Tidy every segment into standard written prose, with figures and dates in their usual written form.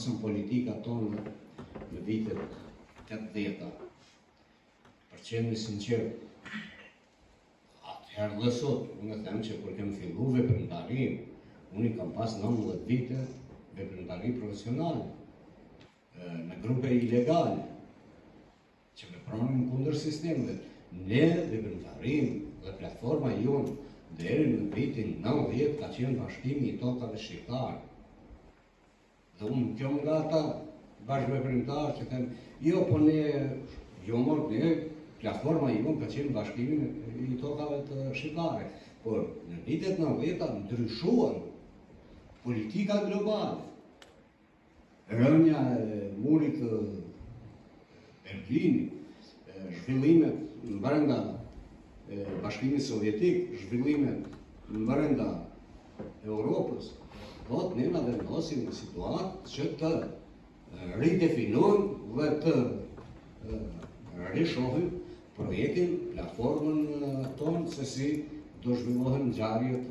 ndosën politikat tonë në vitet 80-ta. Për qenë sinqert, atëherë dhe sot, unë them që kur kem fillu veprimtarin, unë kam pas 19 vite veprimtari profesionale, në grupe ilegale, që vepronin kundër sistemeve. Ne veprimtarim dhe platforma jonë deri në vitin 90 ka qenë bashkimi i tokave shqiptare. Dhe unë kjo nga ata bashkëveprimtarë që them, jo, po ne, platforma jonë ka qenë bashkimi i tokave të shqiptare. Por në vitet 90 ndryshuan politika globale. Rënja e murit të Berlinit, zhvillimet brenda Bashkimit Sovjetik, zhvillimet brenda Europës, do të ne na vendosin në situatë që të ridefinojmë dhe të rishohim projektin, platformën tonë, se si do zhvillohen ngjarjet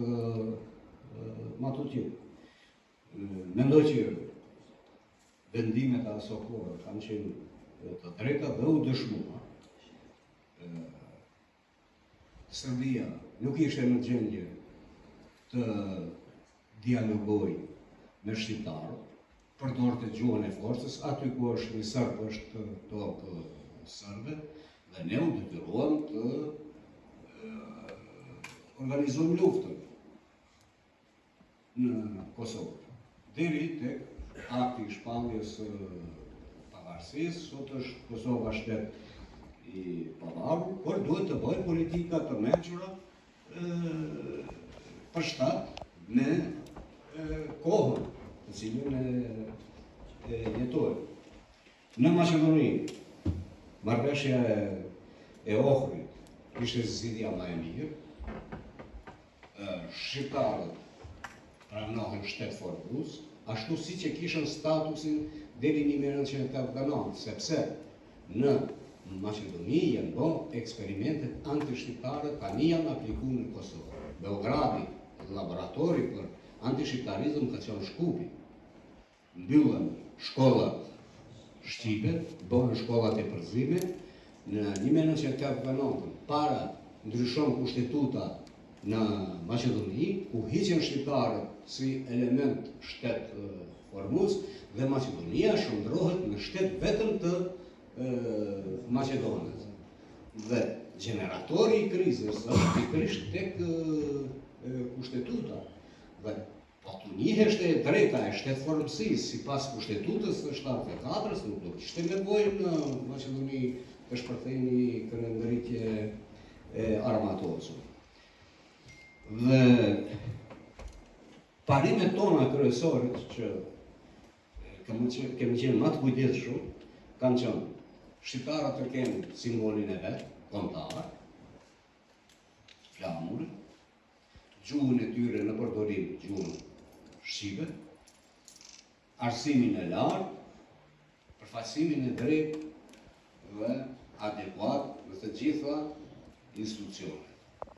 matutine. Mendoj që vendimet e aso kohë kanë qenë të drejta dhe u dëshmua. Serbia nuk ishte në gjendje të dialogoj me shqiptarët, përdorte gjuhën e forcës, aty ku është një sërb është tokë sërbe, dhe ne u detyruam të organizojmë luftën në Kosovë. Deri tek akti i shpalljes pavarësisë, sot është Kosova shtet i pavarur, por duhet të bëjë politika të mençura përshtat me kohën të cilën e jetojmë. Në Maqedoni, marrëveshja e Ohrit ishte zgjidhja më e mirë. Shqiptarët pranohen shtet forcus, ashtu siç e kishën statusin deri në 1989, sepse në Maqedoni janë bërë eksperimentet antishqiptare, tani janë aplikuar në Kosovë. Beogradi, laboratori për antishqiptarizëm ka qenë Shkupi. Mbyllën shkollat shqipe, bëhen shkollat e përzimit. Në 1989, para ndryshon kushtetuta në Maqedoni, ku hiqen shqiptarët si element shtet formues dhe Maqedonia shndrohet në shtet vetëm të Maqedonës. Dhe generatori i krizës është pikërisht tek kushtetuta. Dhe po të njiheshte e drejta e shtetformësisë sipas kushtetutës së 74-s, nuk do kishte nevojë në Maqedoni të shpërthejnë kryendaritje armatosur. Dhe parimet tona kryesore që kemi qenë më të kujdesshëm kanë qenë shqiptarët të kenë simbolin e vetë, kontar, flamur, gjuhën e tyre në përdorim gjuhën shqipe, arsimin e lartë, përfaqësimin e drejtë dhe adekuat në të gjitha institucionet.